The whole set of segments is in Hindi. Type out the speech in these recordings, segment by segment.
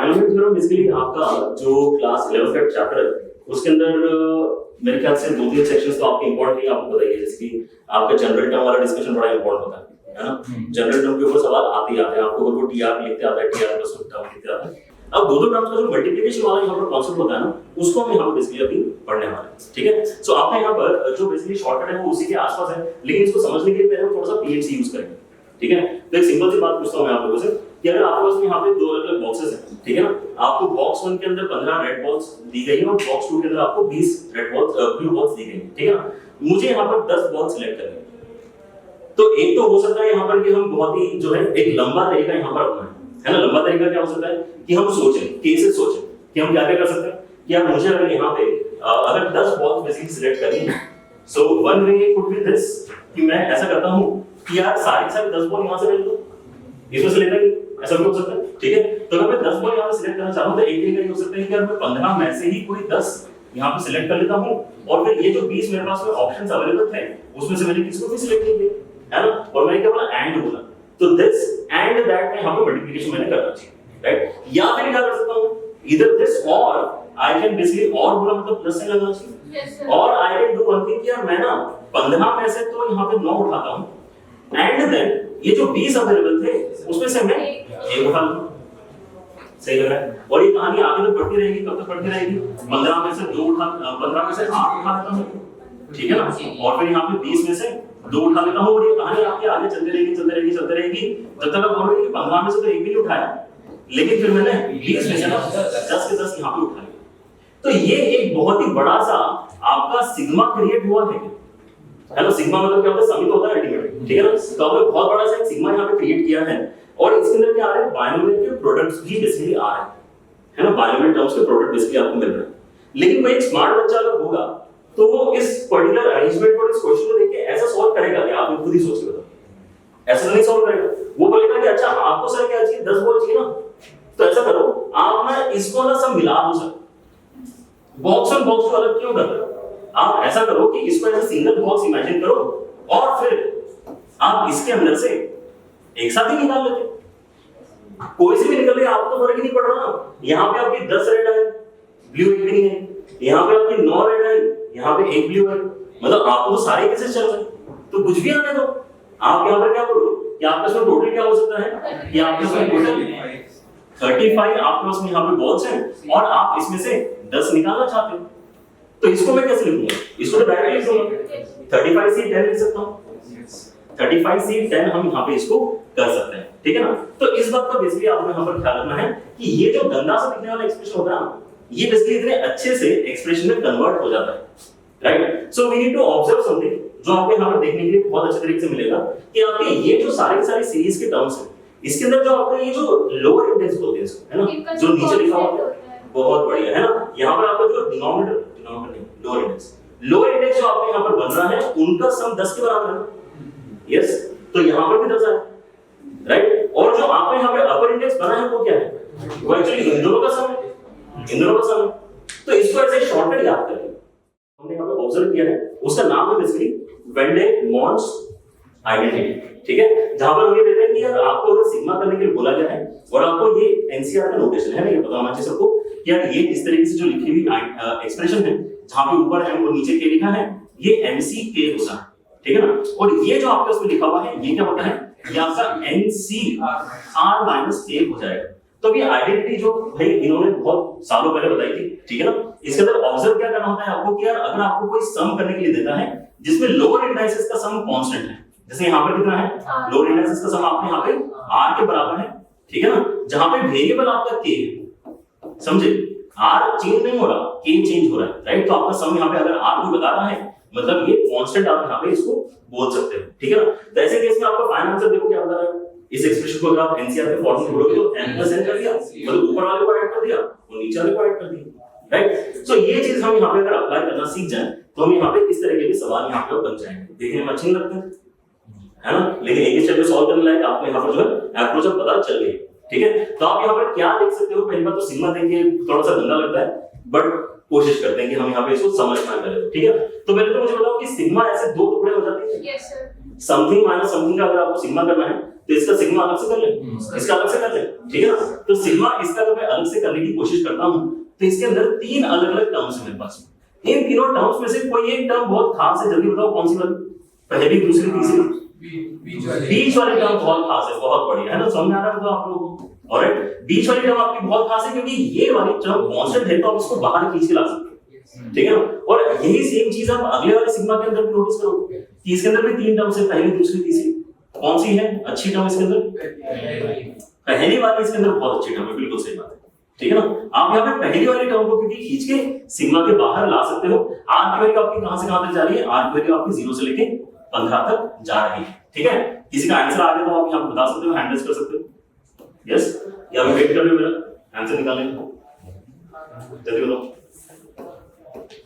बायनोमियल थ्योरम बेसिकली आपका जो क्लास 11 का चैप्टर है उसके अंदर मेरे ख्याल से 2-3 सेक्शंस तो आपके इंपॉर्टेंट है, आपको बताइए। जैसे कि आपका जनरल टर्म वाला डिस्कशन बड़ा इंपॉर्टेंट होता है ना। जनरल टर्म के ऊपर सवाल आते ही आते हैं, आपको अगर वो टीआर लिखते आता है, टीआर प्लस टर्म लिखते आता है। अब दो टर्म्स का जो मल्टीप्लिकेशन वाला यहाँ पर कॉन्सेप्ट होता है ना, उसको हम यहाँ पर बेसिकली अभी पढ़ने वाले हैं, ठीक है। सो आपका यहाँ पर जो बेसिकली शॉर्टकट है वो उसी के आसपास है, लेकिन इसको समझने के लिए पहले हम थोड़ा सा पीएमसी यूज करेंगे, ठीक है। तो एक सिंपल सी बात पूछता हूं मैं आप लोगों से कि अगर आपके पास यहाँ पे दो अलग-अलग बॉक्सेस हैं, ठीक है ना। आपको बॉक्स 1 के अंदर 15 रेड बॉल्स दी गई है और बॉक्स 2 के अंदर आपको 20 रेड बॉल्स ब्लू बॉल्स दी गई है, ठीक है ना। मुझे यहाँ पर 10 बॉल सिलेक्ट करनी है। तो एक तो हो सकता है यहाँ पर कि हम बहुत ही जो है एक लंबा तरीका यहाँ पर अपनाएं, है ना। लंबा तरीका क्या हो सकता है कि हम सोचें, केसेस सोचें कि हम क्या-क्या कर सकते हैं कि यार मुझे अगर यहाँ पे अगर 10 बॉल्स बेसिकली सिलेक्ट करनी है, so one way could be this कि मैं ऐसा करता हूँ कि यार सारी 10 बॉल यहाँ से ले लो, इसमें से लेता ही ऐसा भी हो सकता है, ठीक है। तो अगर मैं 10 बॉल यहाँ पे सिलेक्ट करना चाहूँ तो एक तरीका ये हो सकता है कि यार मैं 15 में से ही कोई 10 यहाँ पे सिलेक्ट कर लेता हूँ और फिर ये जो 20 मेरे पास में ऑप्शंस अवेलेबल थे उसमें से मैंने किसी को भी सिलेक्ट कर लिया, है ना। और मैंने क्या बोला, एंड बोला, तो दिस एंड दैट में यहाँ पे मल्टीप्लिकेशन मैंने करना चाहिए, राइट। या फिर क्या कर सकता हूँ, इधर दिस और आई कैन बेसिकली और बोला मतलब प्लस साइन लगाना चाहिए, और I can do one thing कि यार मैं ना 15 में से तो यहाँ पे 9 उठाता हूँ एंड देन ये जो 20 अवेलेबल थे उसमें से मैं एक उठा लूं। सही लग रहा है। और ये कहानी आगे तो बढ़ती रहेगी, कब तक बढ़ती रहेगी, 15 में से 2 उठा 15 में से 8 उठा लेता हूं, ठीक है ना। और फिर यहाँ पे 20 में से 2 उठा लेता हूं और ये कहानी आपकी आगे चलती रहेगी जब तक आप बोलोगे कि 15 में से तो एक भी नहीं उठाया, लेकिन फिर मैंने 20 में से ना 10 के 10 यहाँ पे उठा लिया। तो ये एक बहुत ही बड़ा सा आपका सिग्मा क्रिएट हुआ है, हेलो। सिग्मा मतलब क्या होता है, समित होता है अल्टीमेटली, ठीक है ना। तो आपने बहुत बड़ा सा एक सिग्मा यहाँ पे क्रिएट किया है और इसके अंदर क्या आ रहा है, बायनोमियल के प्रोडक्ट्स भी बेसिकली आ रहे हैं, है ना। बायनोमियल टर्म्स के प्रोडक्ट बेसिकली आपको मिल रहे हैं। लेकिन कोई एक स्मार्ट बच्चा अगर होगा तो वो इस पर्टिकुलर अरेंजमेंट और इस क्वेश्चन को देख के ऐसा सॉल्व करेगा कि आप खुद ही सोच के बताओ, ऐसा नहीं सॉल्व करेगा। वो बोलेगा कि अच्छा आपको सर क्या चाहिए, 10 बॉल चाहिए ना, तो ऐसा करो आप ना इसको ना सब मिला दो सर, बॉक्स और बॉक्स को अलग क्यों कर रहे हो, आप ऐसा करो कि इसको ऐसा सिंगल बॉक्स इमेजिन करो और फिर आप इसके अंदर से एक साथ ही निकाल लेते, कोई से भी निकल रहा है, आपको तो फर्क ही नहीं पड़ रहा ना। यहाँ पे आपकी 10 रेड है, ब्लू एक भी नहीं है, यहाँ पे आपकी 9 रेड है, यहाँ पे एक ब्लू है, मतलब आपको तो सारे कैसे चल रहे हैं, तो कुछ भी आने दो। आप यहाँ पर क्या बोलो कि आपके पास टोटल क्या हो सकता है कि आपके पास टोटल 35 आपके पास में यहाँ पे बॉल्स हैं और आप इसमें से 10 निकालना चाहते हो, तो इसको मैं कैसे लिखूंगा, इसको तो डायरेक्टली लिख दूंगा, 35 से 10 लिख सकता हूँ, 35 से 10 हम यहाँ पे इसको कर सकते हैं, ठीक है ना। तो इस बात का बेसिकली आपको यहाँ पर ख्याल रखना है कि ये जो गंदा सा दिखने वाला एक्सप्रेशन होता है ना, ये बेसिकली इतने अच्छे से एक्सप्रेशन में कन्वर्ट हो जाता है, right. So we need to observe something जो आपको यहाँ पर देखने के लिए बहुत अच्छे तरीके से मिलेगा कि आपके ये जो सारे सीरीज के टर्म्स हैं, इसके अंदर जो आपका ये जो लोअर इंडेक्स बोलते हैं इसको, है ना, जो नीचे लिखा हुआ है, बहुत बढ़िया, है ना। यहाँ पर आपका जो डिनोमिनेटर लोअर इंडेक्स जो आपके यहाँ पर बन रहा है उनका सम 10 के बराबर है, यस। तो यहाँ पर भी 10 है, राइट। और जो आपका यहाँ पे अपर इंडेक्स बना है वो क्या है, वो एक्चुअली इन दोनों का सम है, इन दोनों का सम है। तो इसको ऐसे शॉर्टकट याद करें, हमने यहाँ पे ऑब्जर्व किया है, उसका नाम है basically Vandermonde's identity, ठीक है। जहां पर हम ये देते हैं कि यार आपको अगर सिग्मा करने के लिए बोला गया है और आपको ये एनसीआर का नोटेशन है ना, ये पता होना चाहिए सबको कि यार ये इस तरीके से जो लिखी हुई एक्सप्रेशन है जहां पे ऊपर एम और नीचे के लिखा है, ये एमसी के होता है, ठीक है ना। और ये जो आपके उसमें लिखा हुआ है ये क्या होता है, ये आपका एनसी आर माइनस के हो जाएगा। तो ये आइडेंटिटी जो भाई इन्होंने बहुत सालों पहले बताई थी, ठीक है ना। इसके अंदर ऑब्जर्व क्या करना होता है आपको कि यार अगर आपको कोई सम करने के लिए देता है जिसमें लोअर इंडाइसेस का सम कांस्टेंट है, जैसे यहाँ पर कितना है, लोअर इंडाइसेस का सम आपके यहाँ पे r के बराबर है, ठीक है ना। जहां पे वेरिएबल आपका k है, समझे, r चेंज नहीं हो रहा, k चेंज हो रहा है, राइट। तो आपका सम यहाँ पे अगर r को बता रहा है मतलब ये कांस्टेंट आप यहाँ पे इसको बोल सकते हो, ठीक है ना। तो ऐसे केस में आपका फाइनल आंसर देखो क्या बता रहा है, इस एक्सप्रेशन को अगर आप एनसीआर के फॉर्म में बोलोगे तो n + n कर दिया, मतलब ऊपर वाले को ऐड कर दिया और नीचे वाले को ऐड कर दिया, राइट। सो ये चीज हम यहाँ पे अगर अप्लाई करना सीख जाए तो हम यहाँ पे इस तरह के सवाल यहाँ पे बन जाएंगे, देखने में अच्छे लगते हैं, है ना। लेकिन एक स्टेप में सॉल्व करने लायक आपको यहाँ पर जो है अप्रोच अब पता चल गई, ठीक है। तो आप यहाँ पर क्या देख सकते हो, पहली बात तो सिग्मा देख के थोड़ा सा गंदा लगता है, बट कोशिश करते हैं कि हम यहाँ पे इसको समझना करें, ठीक है। तो पहले तो मुझे बताओ कि सिग्मा ऐसे दो टुकड़े हो जाते हैं। Yes sir. Something minus something का अगर आपको सिग्मा करना है तो इसका सिग्मा अलग से कर ले, इसका अलग से कर ले, ठीक है ना। तो सिग्मा इसका अगर मैं अलग से करने की कोशिश करता हूँ तो इसके अंदर तीन अलग अलग टर्म्स है मेरे पास। इन तीनों टर्म्स में से कोई एक टर्म बहुत खास है, जल्दी बताओ कौन सी वाली, पहली, दूसरी, तीसरी? बीच वाली टर्म बहुत खास है, बहुत बढ़िया है ना, समझ आ रहा है तो आप लोगों को। ऑलराइट, बीच वाली टर्म आपकी बहुत खास है क्योंकि ये वाली टर्म कांस्टेंट है तो आप इसको बाहर खींच के ला सकते हैं, ठीक है ना। और यही सेम चीज आप अगले वाले सिग्मा के अंदर भी नोटिस करोगे कि इसके अंदर भी तीन टर्म्स है, पहली, दूसरी, तीसरी। कौन सी है अच्छी टर्म इसके अंदर? पहली वाली इसके अंदर बहुत अच्छी टर्म है, बिल्कुल सही बात है, ठीक है ना। आप यहाँ पे पहली वाली टर्म को क्योंकि खींच के सिग्मा के बाहर ला सकते हो। आर की वैल्यू आपकी कहां से कहां तक जा रही है? आर की वैल्यू आपकी 0 से लेके 15 तक जा रही है, ठीक है। किसी का आंसर आ गया तो आप यहाँ पे बता सकते हो, हैंड रेज कर सकते हो। यस, या मैं वेट कर रहे हो मेरा आंसर निकालने को, जल्दी बताओ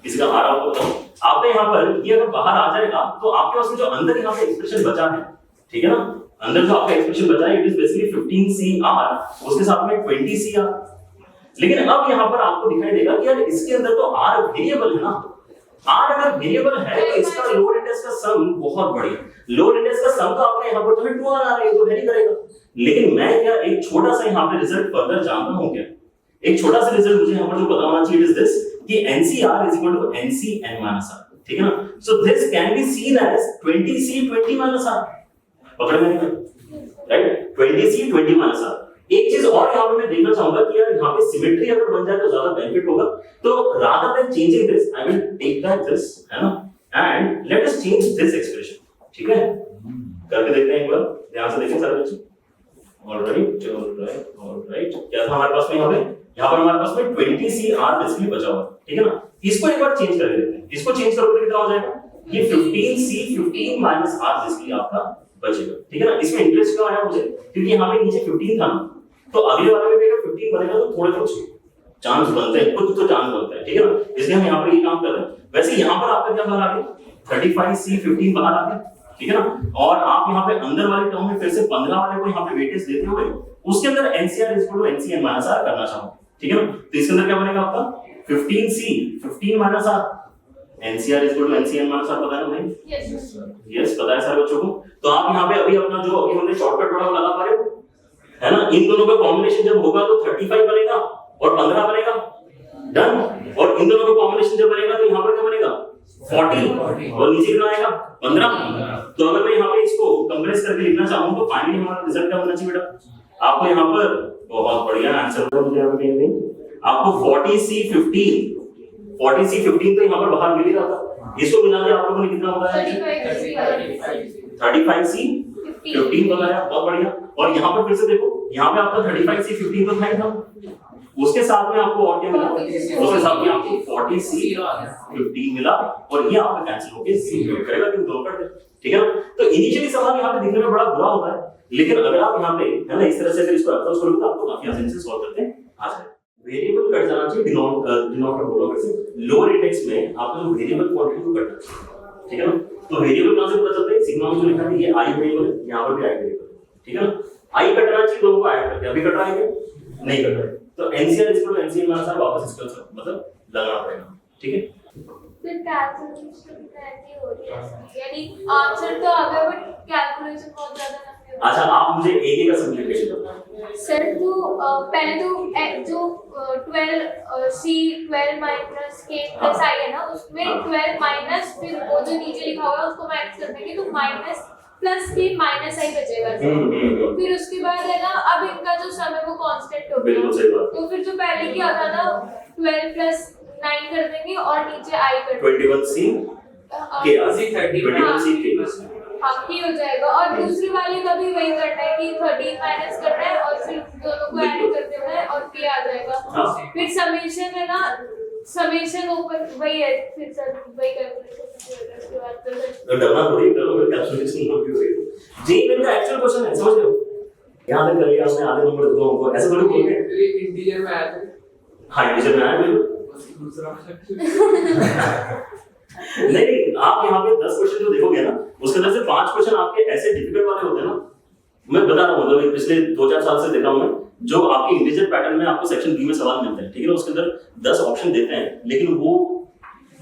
किसी का आ रहा हो तो बताओ। आपने यहाँ पर ये अगर बाहर आ जाएगा तो आपके पास में जो अंदर यहाँ पे एक्सप्रेशन बचा है, ठीक है ना, अंदर जो आपका एक्सप्रेशन बचा है इट इज बेसिकली 15CR, उसके साथ में 20CR। लेकिन अब यहाँ पर आपको दिखाई देगा कि यार इसके अंदर तो R वेरिएबल है ना। R अगर वेरिएबल है तो इसका लोअर इंडेक्स का सम बहुत बढ़िया, लोअर इंडेक्स का सम तो आपका यहाँ पर जो है 2R आ रहा है, तो वेरी करेगा। लेकिन मैं क्या एक छोटा सा यहाँ पे रिजल्ट फर्दर जानता हूँ क्या, एक छोटा सा रिजल्ट मुझे यहाँ पर जो पता होना चाहिए इज दिस कि NCR is equal to NCn-R, ठीक है ना। So this can be seen as 20C 20-R, पकड़ में राइट, 20C 20-R। एक चीज और यहाँ पे मैं देखना चाहूंगा कि यार यहाँ पे सिमेट्री अगर बन जाए तो ज्यादा बेनिफिट होगा। तो rather than changing this I will take that this, है ना, and let us change this expression, ठीक है। करके देखते हैं एक बार, ध्यान से देखें सारे बच्चे। ऑलराइट ऑलराइट ऑलराइट, क्या था हमारे पास में यहाँ पर हमारे पास में 20CR बेसिकली बचा हुआ, ठीक है ना। इसको एक बार चेंज करके देखते हैं, इसको चेंज करोगे तो कितना हो जाएगा? ये 15C 15-R बेसिकली आपका बचेगा, ठीक है ना। इसमें इंटरेस्ट क्यों आया मुझे, क्योंकि यहाँ पे नीचे 15 था ना, तो अगले वाले में भी अगर 15 बनेगा तो थोड़े कुछ चांस बनते हैं, कुछ तो चांस बनता है, ठीक है ना। इसलिए हम यहाँ पर ये काम कर रहे हैं। वैसे यहाँ पर आपका क्या बाहर आ गया? 35C 15 बाहर आ गया, ठीक है ना। और आप यहाँ पे अंदर वाले टर्म में फिर से 15 वाले को यहाँ पे वेटेज देते हुए उसके अंदर NCR is equal to NCn-R करना चाहूँ, ठीक है ना। तो इसके अंदर क्या बनेगा आपका 15C 15-R, NCR is equal to NCn-R, पता है ना भाई? यस, पता है सारे बच्चों को। तो आप यहाँ पे अभी अपना जो अभी हमने शॉर्टकट वाला लगा पा रहे हो, है ना। इन दोनों का कॉम्बिनेशन जब होगा तो 35 बनेगा और 15 बनेगा, डन। और इन दोनों का कॉम्बिनेशन जब बनेगा तो यहाँ पर क्या बनेगा? 40 और नीचे कितना आएगा? 15। तो अगर मैं यहाँ पे इसको कंप्रेस करके लिखना चाहूँ तो फाइनली हमारा रिजल्ट क्या होना चाहिए बेटा? आपको यहाँ पर बहुत बढ़िया आंसर होगा, मुझे यहाँ पे नहीं, आपको 40C 15 तो यहाँ पर बाहर मिल ही रहा था। इसको मिला के आप लोगों ने कितना बताया? 35C 15 बताया, बहुत बढ़िया। और यहाँ पर फिर से देखो, यहाँ पे आपका 35C 15 तो था, उसके साथ में आपको और क्या मिला? उसके साथ में आपको 40C 15 मिला और ये आपका कैंसिल होके 0 करेगा, क्योंकि दो कट गए, ठीक है ना। तो इनिशियली सवाल यहाँ पे दिखने में बड़ा बुरा होता है, लेकिन अगर आप यहाँ पे है ना इस तरह से अगर इसको अप्रोच करोगे तो आपको काफी आसानी से सॉल्व करते आ जाए। वेरिएबल कट जाना चाहिए, डिनोमिनेटर बोलोगे से लोअर इंडेक्स में आपको जो वेरिएबल क्वांटिटी को कटना चाहिए, ठीक है ना। तो वेरिएबल कहां से पता चलता है? सिग्मा में जो लिखा है ये I वेरिएबल है, यहाँ पर भी I वेरिएबल है, ठीक है ना। I कटना चाहिए, दोनों को ऐड करके, अभी कट रहा है क्या? नहीं कट रहा है, तो NCR is equal to NCn-R वापस इसका मतलब लगाना पड़ेगा, ठीक है। फिर कैलकुलेशन कैसे हो रही है, यानी आंसर तो आ गया बट कैलकुलेशन बहुत ज्यादा लंबी हो। अच्छा, आप मुझे एक का सिंपलीफिकेशन बताओ सर। तो पहले तो जो 12C 12 minus K plus I है ना, उसमें 12 माइनस फिर वो जो नीचे लिखा हुआ है उसको माइनस कर देंगे तो minus plus K minus I बचेगा। फिर उसके बाद है ना, अब इनका जो सम है वो कांस्टेंट हो गया, तो फिर जो पहले किया था ना 12 प्लस 9 कर देंगे और नीचे I कर देंगे 21C K 21C K, हाँ ये हो जाएगा। और दूसरी वाले का भी वही करना है कि 13 माइनस करना है और फिर दोनों को ऐड कर देना है और K आ जाएगा। फिर समेशन है ना, समेशन ऊपर वही है, फिर सर वही कैलकुलेशन उसके बाद तो डरना थोड़ी, करो फिर कैलकुलेशन हो गई। जी मेरा एक्चुअल क्वेश्चन है, समझ रहे हो? यहां तक कर लिया हमने, आधे नंबर दूंगा हमको, ऐसे थोड़ी बोलोगे। इंटीजर में आया था, हां इंटीजर में आया बिल्कुल। दूसरा नहीं, आप यहाँ पे 10 क्वेश्चन जो देखोगे ना उसके अंदर से 5 क्वेश्चन आपके ऐसे डिफिकल्ट वाले होते हैं ना मैं बता रहा हूँ, मतलब पिछले 2-4 साल से देखा हूँ मैं, जो आपके इंटीजर पैटर्न में आपको सेक्शन बी में सवाल मिलते हैं, ठीक है ना, उसके अंदर 10 ऑप्शन देते हैं, लेकिन वो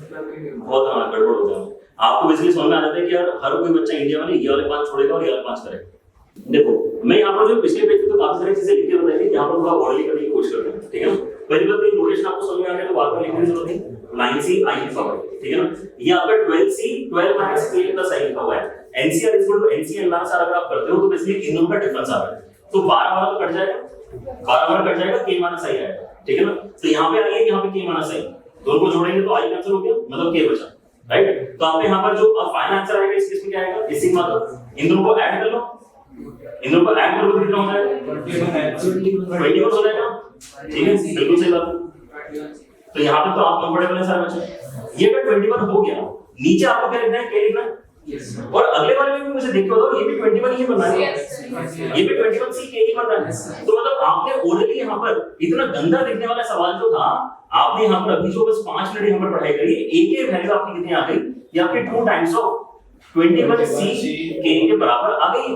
बहुत गड़बड़ हो जाता है। आपको बेसिकली समझ में आ जाता है कि यार हर कोई बच्चा इंडिया में ये वाले 5 छोड़ेगा और ये वाले 5 करेगा। देखो मैं यहाँ पर जो पिछले पेज पे तो काफी सारी चीजें लिख के बताई थी, यहाँ पर थोड़ा ऑर्डरली करने की कोशिश करते हैं, ठीक है ना। पहली बात तो नोटेशन आपको समझ में आ गया तो बात लिखने की जरूरत नहीं, 9C I लिखा हुआ है, ठीक है ना। ये आपका 12C 12 minus K plus I लिखा हुआ है। NCR is equal to NC and minus R अगर आप करते हो तो बेसिकली इन दोनों का डिफरेंस आ रहा है, तो 12 वाला तो कट जाएगा, 12 वाला कट जाएगा, K माइनस I आएगा, ठीक है ना। तो यहाँ पे आइए, यहाँ पे K माइनस I, दोनों को जोड़ेंगे तो I कैंसिल हो गया, मतलब K बचा, राइट। तो आप यहाँ पर जो फाइनल आंसर आएगा इस केस में क्या आएगा, इसी मतलब इन दोनों को ऐड कर लो, इन दोनों को ऐड करो तो कितना हो जाएगा, 21 हो जाएगा, ठीक है, बिल्कुल सही बात है। तो यहाँ पे तो आप कंफर्टेबल है सारे बच्चे, ये अगर 21 हो गया, नीचे आपको क्या लिखना है, क्या लिखना है, और अगले वाले में भी मुझे देख के बताओ, ये भी 21 ही बनना है, ये भी 21C के ही बनना है। तो मतलब आपने ओरली यहाँ पर इतना गंदा दिखने वाला सवाल जो था, आपने यहाँ पर अभी जो बस 5 मिनट यहाँ पर पढ़ाई करी, एक एक वैल्यू आपकी कितनी आ गई, ये आपके 2 टाइम्स ऑफ 21C के बराबर आ गई,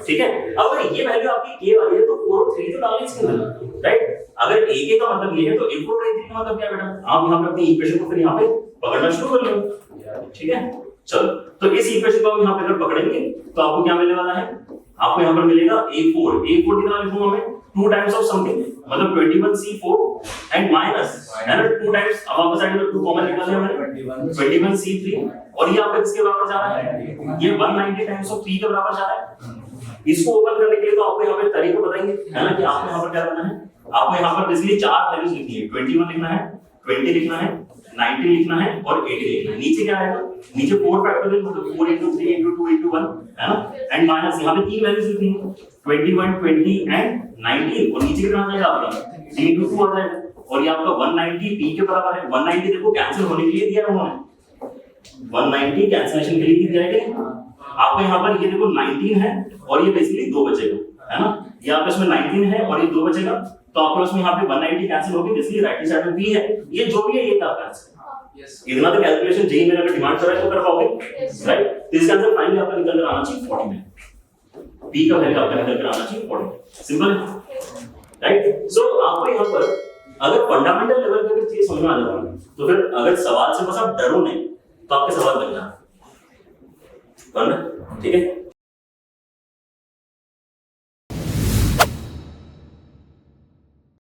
ठीक है। अब अगर ये वैल्यू आपकी के वाली है तो 4 और 3 तो डालनी इसके अंदर, राइट। अगर a के का मतलब ये है तो a 4 और a 3 का मतलब क्या बेटा, आप यहाँ पे अपनी इक्वेशन को फिर यहाँ पे पकड़ना शुरू कर लो, ठीक है। चलो तो इस इक्वेशन को हम यहाँ पे अगर पकड़ेंगे तो आपको क्या मिलने वाला है, आपको यहाँ पर मिलेगा a4 कितना लिखूंगा मैं, 2 टाइम्स ऑफ समथिंग, मतलब 21C4 एंड माइनस है ना 2 टाइम्स, अब वापस आएंगे तो 2 कॉमन निकाल लिया मैंने, 21C3, और ये आपका किसके बराबर जा रहा है, ये 190 टाइम्स ऑफ 3 के बराबर जा रहा है। इसको ओपन करने के लिए तो आपको यहाँ पे तरीका बताएंगे, है ना, कि आपको यहाँ पर क्या करना है, आपको यहाँ पर बेसिकली 4 वैल्यूज लिखनी है, 21 लिखना है, 20 लिखना है, 90 लिखना है और 80 लिखना है। नीचे क्या आएगा, नीचे 4 फैक्टोरियल मतलब 4 into 3 into 2 into 1 है ना, एंड माइनस यहाँ पे 3 वैल्यूज लिखनी है, 21 20 एंड 90, और नीचे कितना आ जाएगा आपका 3 into 2 आ जाएगा, और ये आपका 190 p के बराबर है। 190 देखो कैंसिल होने के लिए दिया है उन्होंने, 190 कैंसिलेशन के लिए दिया है, आपको यहाँ पर ये देखो 19 है और ये बेसिकली 2 बचेगा, है ना, यहाँ पे इसमें 19 है और ये 2 बचेगा, तो आपको इसमें यहाँ पे 190 कैंसिल होगी, बेसिकली राइट हैंड साइड में b है, ये जो भी है ये आपका आंसर। इतना तो कैलकुलेशन जेई में अगर डिमांड कर रहा है तो कर पाओगे, राइट। तो इसका आंसर फाइनली आपका निकल कर आना चाहिए 40 में, b का वैल्यू आपका निकल कर आना चाहिए 40, सिंपल है, राइट। सो आपको यहाँ पर अगर फंडामेंटल लेवल पे अगर चीज समझ में आ जाता है तो फिर अगर सवाल से बस आप डरो नहीं तो आपके सवाल बन जाए, ठीक है।